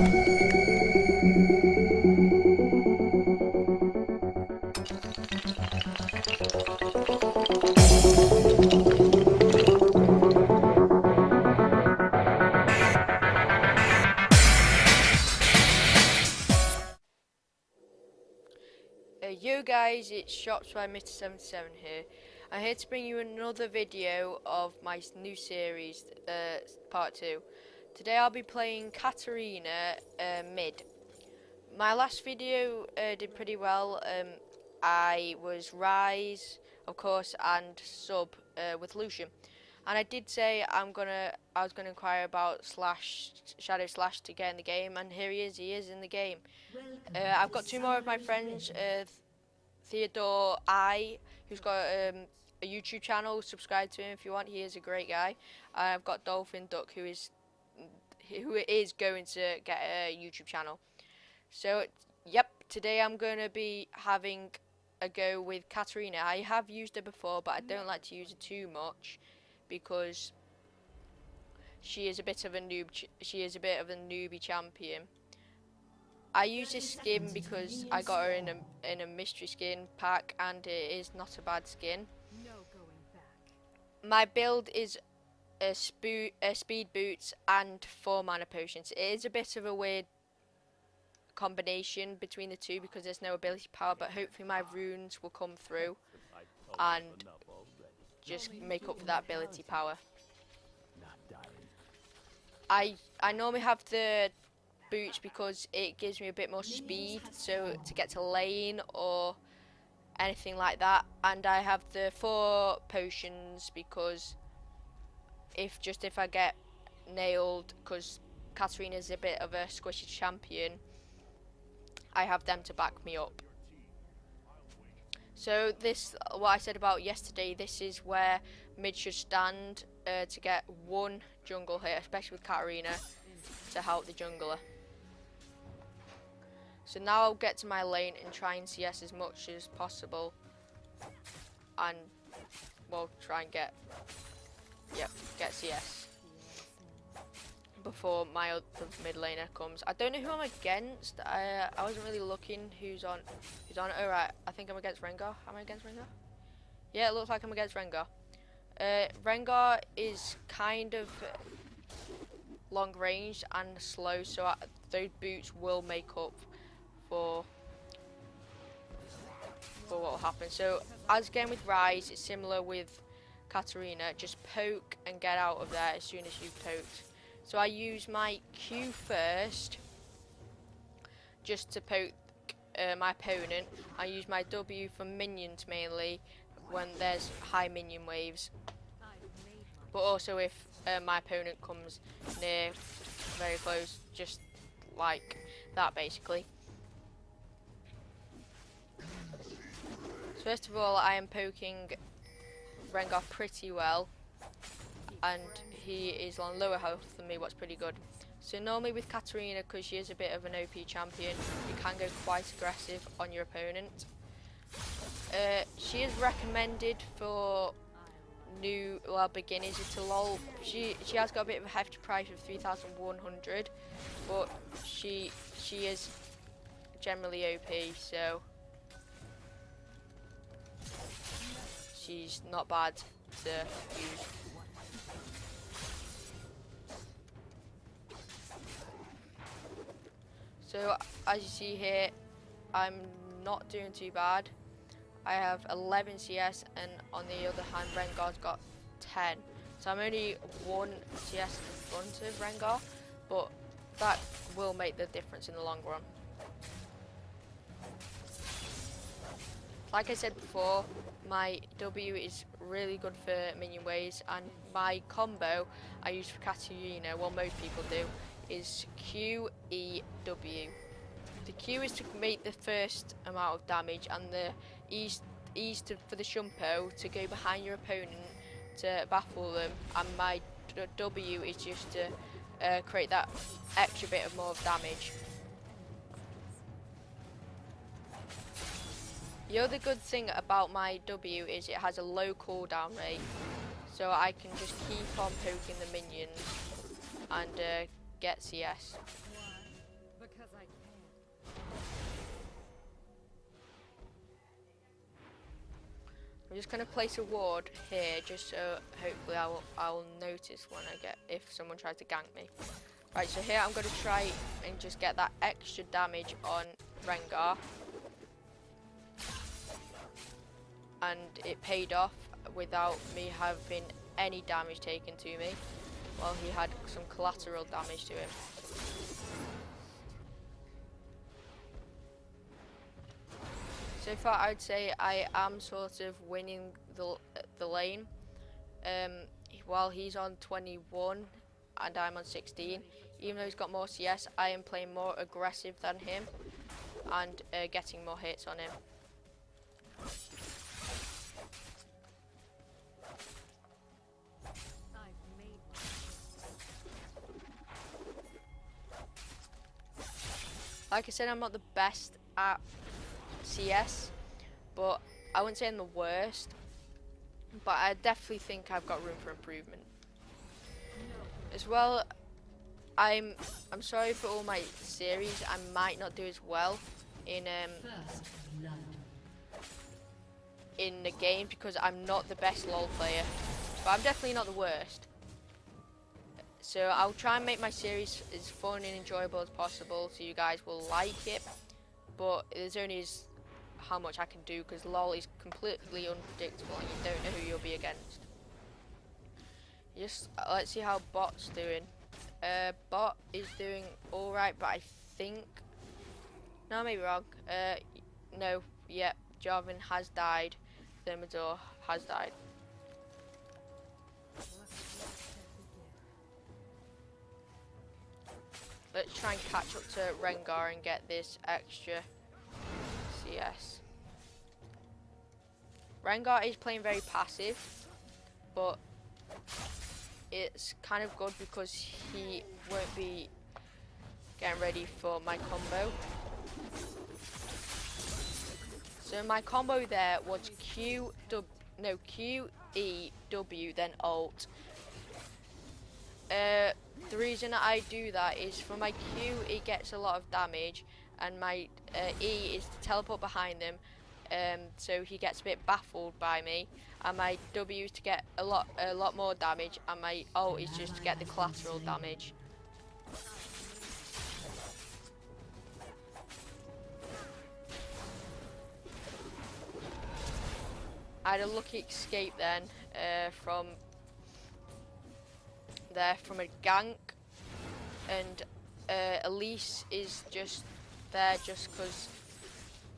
Yo guys, it's Shops by Mr77 here. I'm here to bring you another video of my new series, part 2. Today I'll be playing Katarina mid. My last video did pretty well. I was Rise, of course, and sub with Leauge. And I did say I was gonna inquire about Shadow Slash to get in the game, and here he is in the game. I've got two more of my friends, Theodore who's got a YouTube channel. Subscribe to him if you want. He is a great guy. I've got Dolphin Duck, who is going to get a YouTube channel. So yep, today I'm going to be having a go with Katarina. I have used her before, but I don't like to use her too much because she is a bit of a noob. She is a bit of a newbie champion. I use this skin because I got her in a mystery skin pack, and it is not a bad skin. My build is speed boots and 4 mana potions. It is a bit of a weird combination between the two because there's no ability power, but hopefully my runes will come through and just make up for that ability power. I normally have the boots because it gives me a bit more speed, so to get to lane or anything like that, and I have the 4 potions because if I get nailed, because Katarina is a bit of a squishy champion, I have them to back me up. So this, what I said about yesterday, this is where mid should stand to get one jungle hit, especially with Katarina, to help the jungler. So now I'll get to my lane and try and CS as much as possible, and we'll try and get CS before my other mid laner comes. I don't know who I'm against. I wasn't really looking who's on. Alright, I think I'm against Rengar. Am I against Rengar? Yeah, it looks like I'm against Rengar. Rengar is kind of long range and slow, so those boots will make up for what will happen. So as again with Rise, it's similar with Katarina. Just poke and get out of there as soon as you've poked. So I use my Q first, just to poke my opponent. I use my W for minions mainly when there's high minion waves, but also if my opponent comes near, very close, just like that basically. First of all, I am poking Rengar pretty well, and he is on lower health than me, what's pretty good. So normally with Katarina, because she is a bit of an OP champion, you can go quite aggressive on your opponent. She is recommended for beginners into LoL. She has got a bit of a hefty price of 3,100, but she is generally OP, so she's not bad to use. So as you see here, I'm not doing too bad. I have 11 CS, and on the other hand Rengar's got 10. So I'm only 1 CS in front of Rengar, but that will make the difference in the long run. Like I said before, my W is really good for minion waves, and my combo I use for Katarina, well most people do, is Q, E, W. The Q is to make the first amount of damage, and the for the Shumpo to go behind your opponent to baffle them, and my W is just to create that extra bit of more of damage. The other good thing about my W is it has a low cooldown rate, so I can just keep on poking the minions and get CS. Because I can. I'm just gonna place a ward here, just so hopefully I'll notice when I get if someone tries to gank me. Right, so here I'm gonna try and just get that extra damage on Rengar, and it paid off without me having any damage taken to me, while he had some collateral damage to him. So far, I'd say I am sort of winning the lane. While he's on 21 and I'm on 16, even though he's got more CS, I am playing more aggressive than him and getting more hits on him. Like I said, I'm not the best at CS, but I wouldn't say I'm the worst, but I definitely think I've got room for improvement. As well, I'm sorry for all my series, I might not do as well in the game because I'm not the best LoL player, but I'm definitely not the worst. So I'll try and make my series as fun and enjoyable as possible so you guys will like it, but there's only how much I can do because LoL is completely unpredictable and you don't know who you'll be against. Just let's see how bot's doing. Bot is doing alright, but I think, no, I may be wrong. No, yeah, Jarvan has died. Thermidor has died. Let's try and catch up to Rengar and get this extra CS. Rengar is playing very passive, but it's kind of good because he won't be getting ready for my combo. So my combo there was Q, E, W, then Alt. The reason I do that is for my Q, it gets a lot of damage, and my E is to teleport behind them, so he gets a bit baffled by me, and my W is to get a lot more damage, and my ult is just to get the collateral damage. I had a lucky escape then from a gank, and Elise is just there just because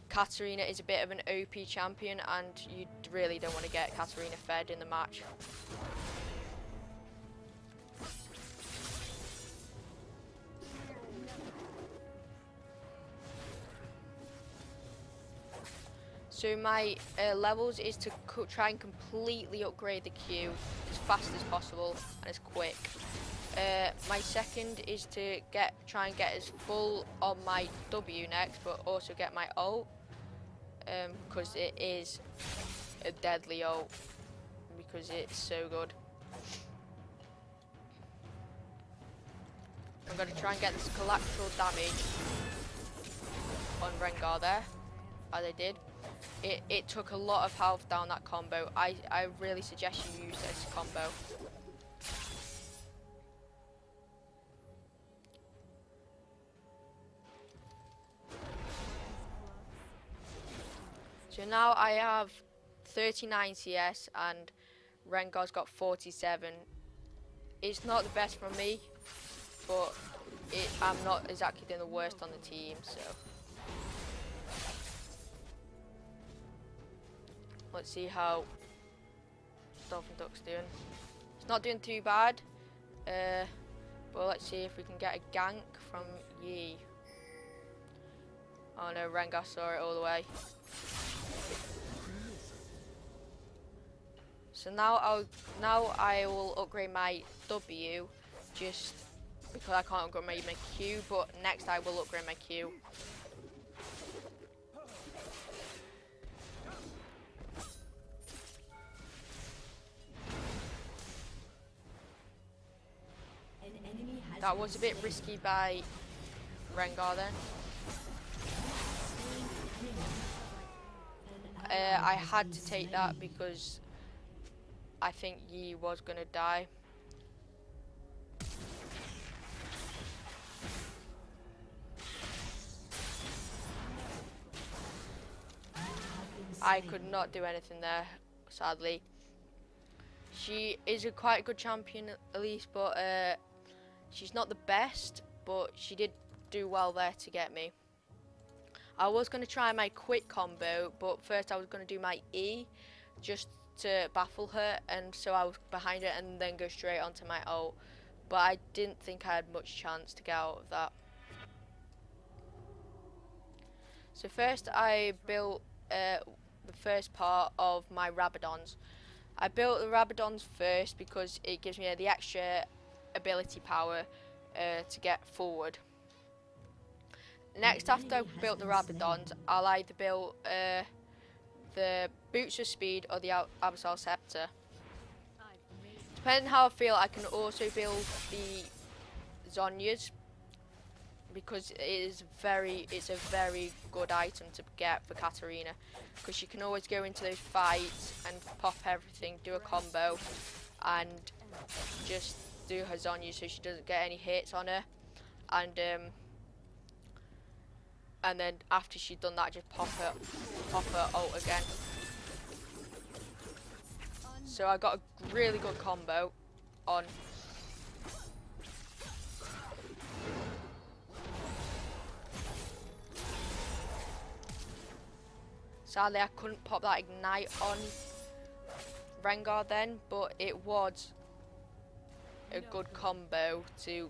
Katarina is a bit of an OP champion and you really don't want to get Katarina fed in the match. So my levels is to try and completely upgrade the Q as fast as possible and as quick. My second is to try and get as full on my W next, but also get my ult, because it is a deadly ult, because it's so good. I'm going to try and get this collateral damage on Rengar there, as I did. It took a lot of health down that combo. I really suggest you use this combo. So now I have 39 CS and Rengar's got 47. It's not the best for me, but I'm not exactly doing the worst on the team, so. Let's see how Dolphin Duck's doing. It's not doing too bad, but let's see if we can get a gank from Yi. Oh no, Rengar saw it all the way. So now I will upgrade my W, just because I can't upgrade my Q, but next I will upgrade my Q. That was a bit risky by Rengar then. I had to take that because I think Yi was gonna die. I could not do anything there, sadly. She is a quite good champion at least, but she's not the best, but she did do well there to get me. I was going to try my quick combo, but first I was going to do my E just to baffle her, and so I was behind her and then go straight onto my ult. But I didn't think I had much chance to get out of that. So first I built the first part of my Rabadons. I built the Rabadons first because it gives me the extra ability power to get forward. Next, after I've built the Rabadons, I'll either build the Boots of Speed or the Abyssal Scepter. Depending how I feel, I can also build the Zhonya's because it's a very good item to get for Katarina, because she can always go into those fights and pop everything, do a combo, and just do her Zhonya so she doesn't get any hits on her, and then after she's done that, just pop her ult again. So I got a really good combo on. Sadly, I couldn't pop that ignite on Rengar then, but it was a good combo to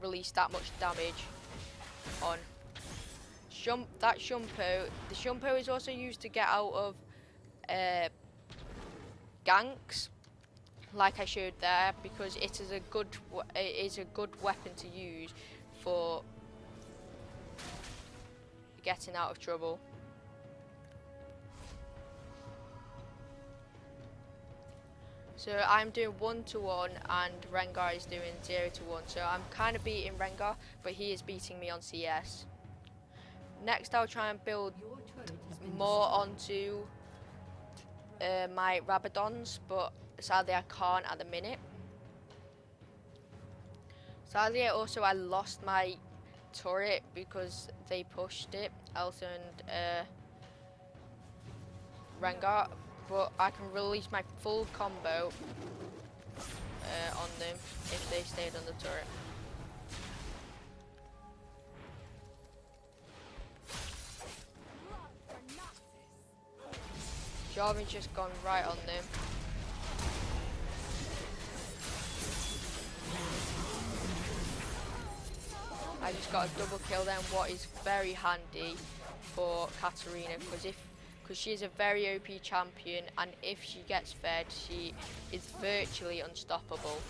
release that much damage on that Shumpo. The Shumpo is also used to get out of ganks, like I showed there, because it is a good weapon to use for getting out of trouble. So I'm doing 1-1 and Rengar is doing 0-1. So I'm kind of beating Rengar, but he is beating me on CS. Next, I'll try and build more onto my Rabadons, but sadly I can't at the minute. Sadly, I lost my turret because they pushed it, Elsa and Rengar. But I can release my full combo on them if they stayed on the turret. Jarvan's just gone right on them. I just got a double kill then, what is very handy for Katarina, because she is a very OP champion, and if she gets fed, she is virtually unstoppable.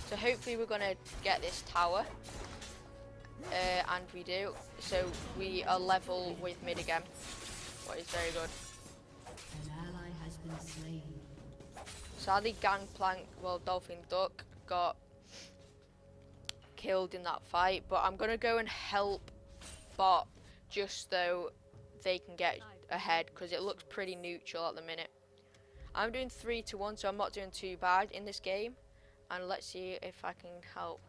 So hopefully we're going to get this tower, and we do. So we are level with mid again, what is very good. An ally has been slain. Sadly, Gangplank, well, Dolphin Duck got killed in that fight, but I'm going to go and help bot just so they can get ahead, because it looks pretty neutral at the minute. I'm doing 3-1, so I'm not doing too bad in this game, and let's see if I can help.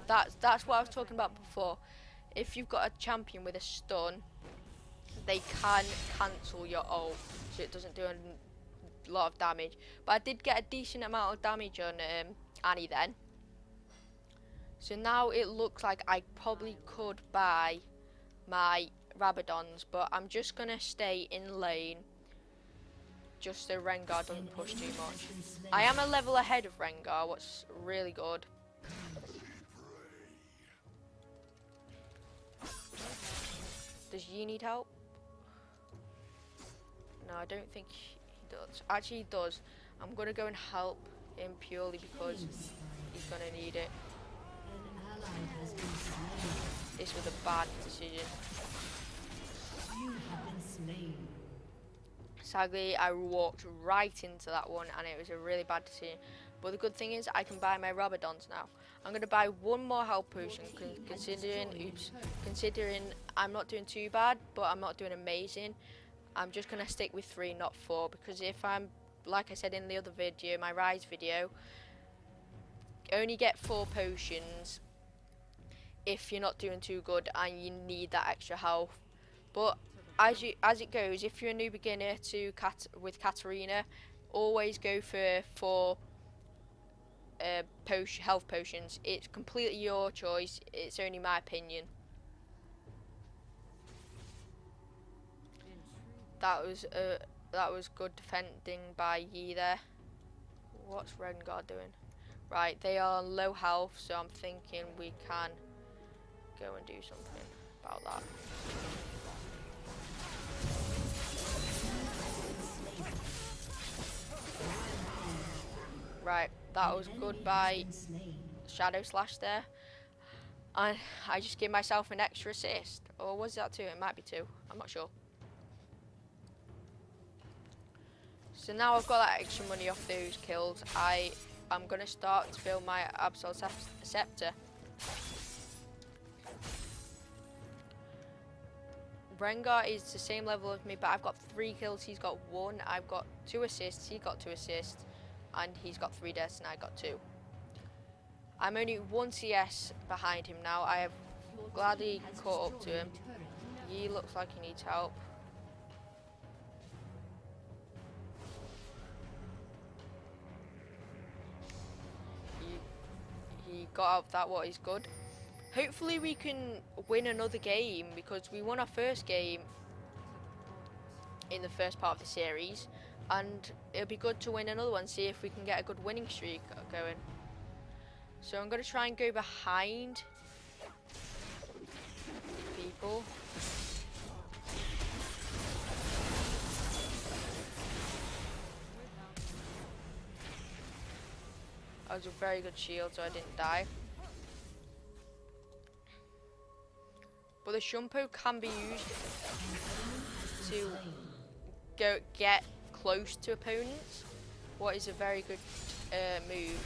That's what I was talking about before. If you've got a champion with a stun, they can cancel your ult, so it doesn't do a lot of damage. But I did get a decent amount of damage on Annie then. So now it looks like I probably could buy my Rabadons, but I'm just going to stay in lane just so Rengar doesn't push too much. I am a level ahead of Rengar, what's really good. Does Yi need help? No, I don't think he does. Actually, he does. I'm going to go and help him purely because he's going to need it. This was a bad decision. You have been slain. Sadly, I walked right into that one, and it was a really bad decision. But the good thing is, I can buy my Rabadons now. I'm going to buy one more health potion, considering I'm not doing too bad, but I'm not doing amazing. I'm just going to stick with 3, not 4, because if I'm, like I said in the other video, my Rise video, only get 4 potions if you're not doing too good and you need that extra health. But as it goes, if you're a new beginner to with Katarina, always go for 4 health potions. It's completely your choice. It's only my opinion. That was good defending by Yi there. What's Rengar doing? Right, they are low health, so I'm thinking we can go and do something about that. Right, that was good by Shadow Slash there. And I just gave myself an extra assist. Or was that 2? It might be 2. I'm not sure. So now I've got that extra money off those kills, I'm going to start to build my Absol Scepter. Rengar is the same level as me, but I've got 3 kills, he's got 1. I've got 2 assists, he got 2 assists, and he's got 3 deaths and I got 2. I'm only 1 CS behind him now. I have gladly caught up to him. He looks like he needs help. He got out of that what is good. Hopefully we can win another game, because we won our first game in the first part of the series, and it'll be good to win another one, see if we can get a good winning streak going. So I'm going to try and go behind people. That was a very good shield, so I didn't die. But the Shumpo can be used to get close to opponents, what is a very good move.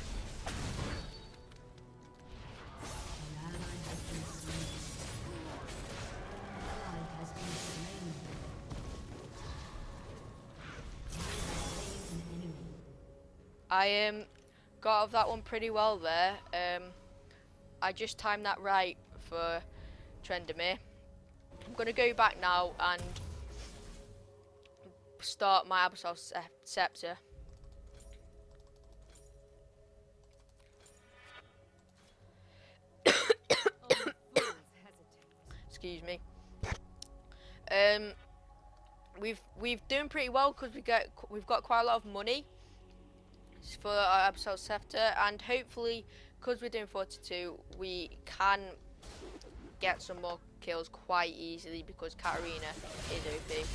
I got out of that one pretty well there. I just timed that right for Trendemir. I'm going to go back now and start my Absol Scepter. Excuse me. We've doing pretty well because we've got quite a lot of money for our Absol Scepter, and hopefully because we're doing 42 we can get some more kills quite easily because Katarina is OP.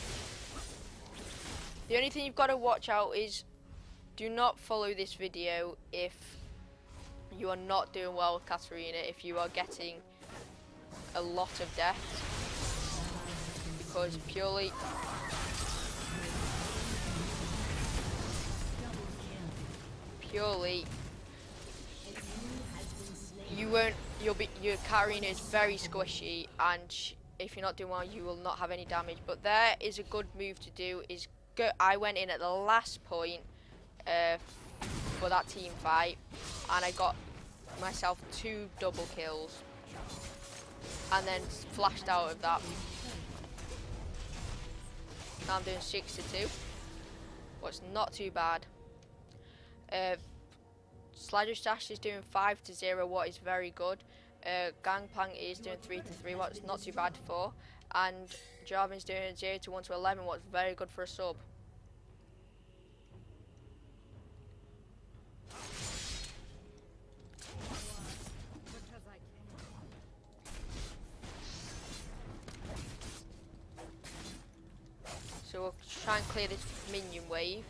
The only thing you've got to watch out is do not follow this video if you are not doing well with Katarina, if you are getting a lot of deaths, because purely your Katarina is very squishy, and if you're not doing well you will not have any damage. But there is a good move to do, is go. I went in at the last point for that team fight and I got myself 2 double kills and then flashed out of that. Now I'm doing 6-2, what's not too bad. Slider Stash is doing 5-0, what is very good. Gangplank is doing 3-3, what's not too bad for. And Jarvan's doing 0-1-11, what's very good for a sub. So we'll try and clear this minion wave.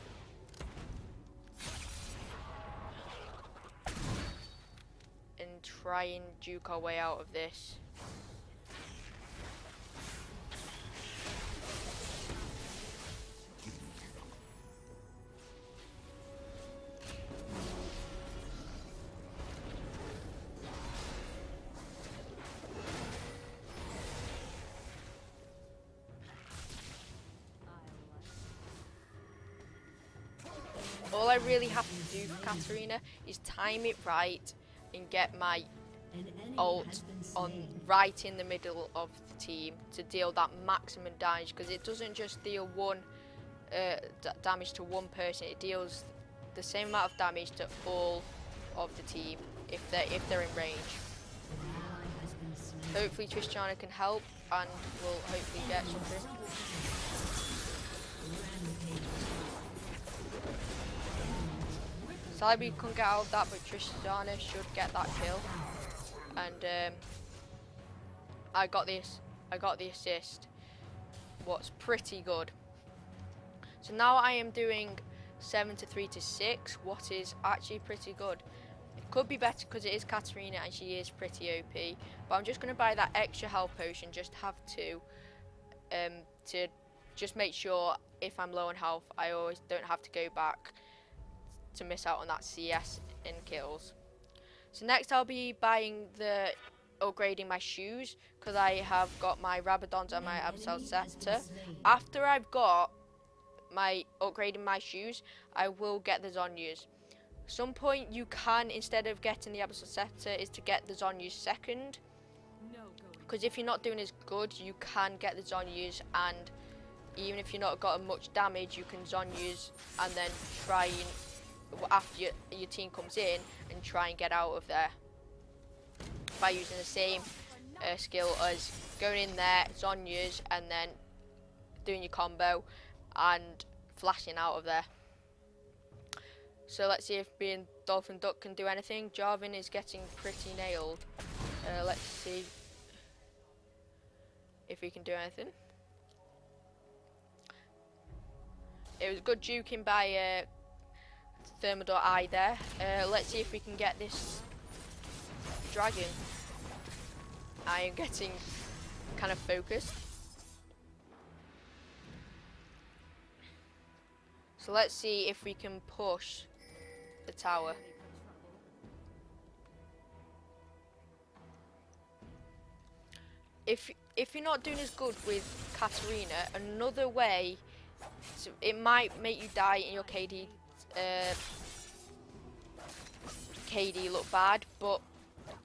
And try and juke our way out of this. I really have to do for Katarina is time it right and get my An enemy ult has been on slain. right in the middle of the team to deal that maximum damage, because it doesn't just deal one damage to one person, it deals the same amount of damage to all of the team if they're in range. An ally has been slain. Hopefully Tristana can help and we'll hopefully get something. Sadly we couldn't get out of that, but Tristana should get that kill. And I got the assist. What's pretty good. So now I am doing 7 to 3 to 6, what is actually pretty good. It could be better because it is Katarina and she is pretty OP, but I'm just going to buy that extra health potion, just have to just make sure if I'm low on health I always don't have to go back to miss out on that CS in kills. So next I'll be upgrading my shoes, because I have got my Rabadons and my Absol Scepter. After I've got upgrading my shoes, I will get the Zonyas. Some point you can, instead of getting the Absol Scepter, is to get the Zonyas second, because if you're not doing as good you can get the Zonyas, and even if you're not got much damage you can Zonyas and then try and, after your team comes in, and try and get out of there by using the same skill as going in there, Zonyas, and then doing your combo and flashing out of there. So let's see if being Dolphin Duck can do anything. Jarvan is getting pretty nailed. Let's see if he can do anything. It was good juking by Thermidor Eye there. Let's see if we can get this dragon. I am getting kind of focused. So let's see if we can push the tower. If you're not doing as good with Katarina, another way, it might make you die in your KD look bad, but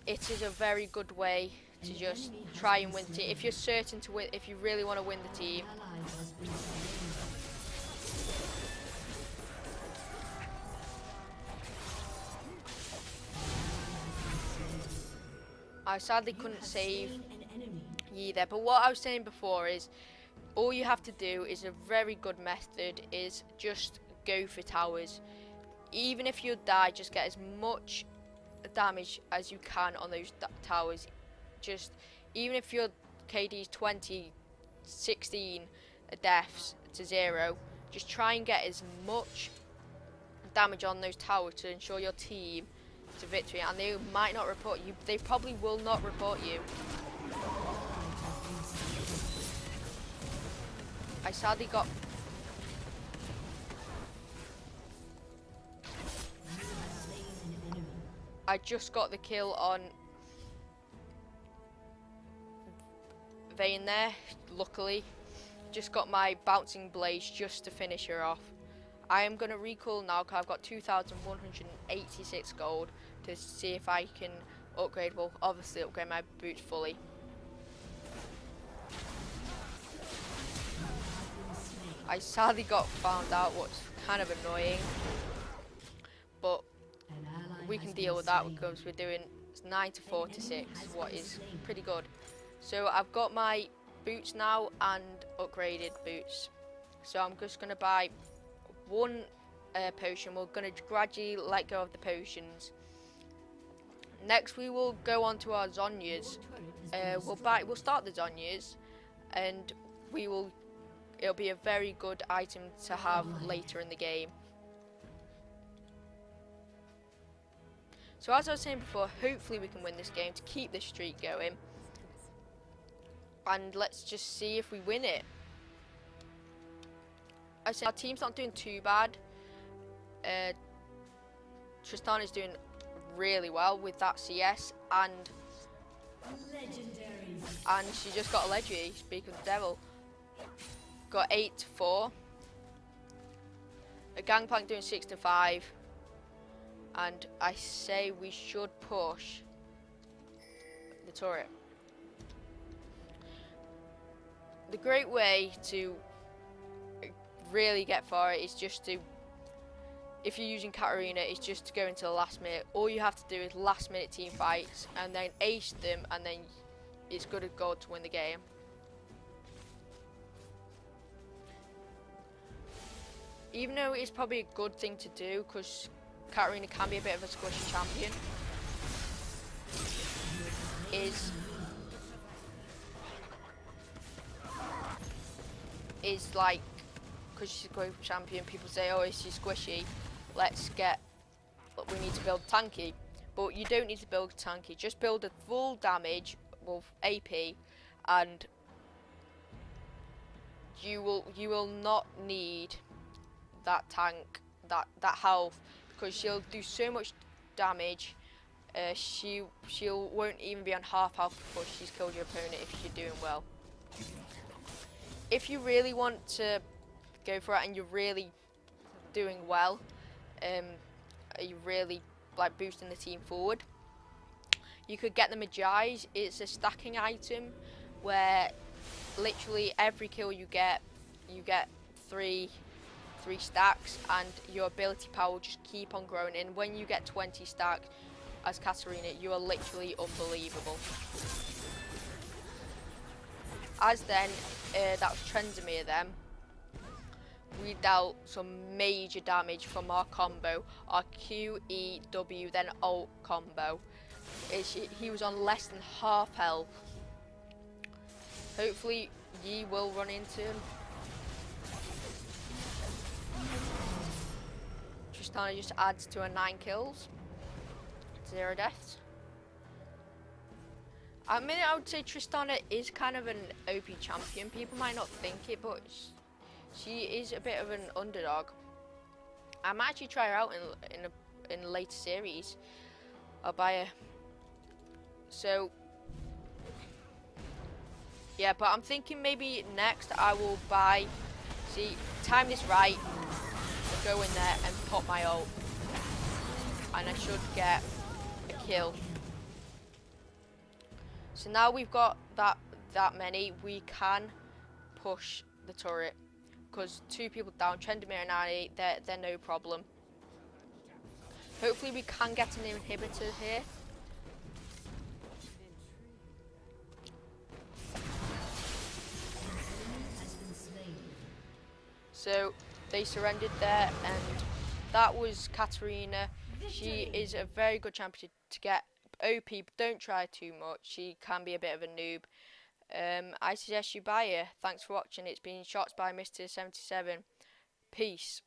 it is a very good way to just try and win the team. If you're certain to win, if you really want to win the team. I sadly couldn't save Yi there, but what I was saying before is all you have to do is a very good method is just go for towers. Even if you die, just get as much damage as you can on those towers. Just even if your KD is 20, 16 deaths to 0, just try and get as much damage on those towers to ensure your team to victory. And they might not report you, they probably will not report you. I sadly got I just got the kill on Vayne there, luckily. Just got my bouncing blaze just to finish her off. I am going to recall now because I've got 2,186 gold to see if I can upgrade, well obviously upgrade my boots fully. I sadly got found out, what's kind of annoying, but we can deal with that because we're doing 9 to 4 to 6, what is pretty good. So I've got my boots now and upgraded boots. So I'm just going to buy one potion. We're going to gradually let go of the potions. Next we will go on to our Zonyas. We'll start the Zonyas, and it'll be a very good item to have later in the game. So as I was saying before, hopefully we can win this game to keep this streak going. And let's just see if we win it. I said our team's not doing too bad. Tristan is doing really well with that CS, and she just got a legendary, speak of the devil. Got 8 to 4. A Gangplank doing 6 to 5. And I say we should push the turret. The great way to really get far is just to, if you're using Katarina, is just to go into the last minute. All you have to do is last minute team fights and then ace them, and then it's good as gold to win the game. Even though it's probably a good thing to do, because Katarina can be a bit of a squishy champion, is like, because she's a great champion, people say, oh, is she squishy? We need to build tanky. But you don't need to build tanky, just build a full damage with AP, and you will not need that tank, that health, because she'll do so much damage. She won't even be on half health before she's killed your opponent if you're doing well. If you really want to go for it and you're really doing well, you really like boosting the team forward, you could get the Magi's. It's a stacking item where literally every kill you get three stacks, and your ability power will just keep on growing. And when you get 20 stacks as Katarina, you are literally unbelievable. As then, that was Trendemir then. We dealt some major damage from our combo, our Q, E, W, then Alt combo. He was on less than half health. Hopefully, Yi will run into him. Tristana just adds to her 9 kills, 0 deaths. I mean, I would say Tristana is kind of an OP champion. People might not think it, but she is a bit of an underdog. I might actually try her out in a later series. I'll buy her. So yeah, but I'm thinking maybe next I will buy. Time this right. Go in there and pop my ult, and I should get a kill. So now we've got that many, we can push the turret, because 2 people down, Trendemir and Ari, they're no problem. Hopefully we can get an inhibitor here. So they surrendered there, and that was Katarina. She is a very good champion to get. OP, but don't try too much. She can be a bit of a noob. I suggest you buy her. Thanks for watching. It's been Shots by Mr. 77. Peace.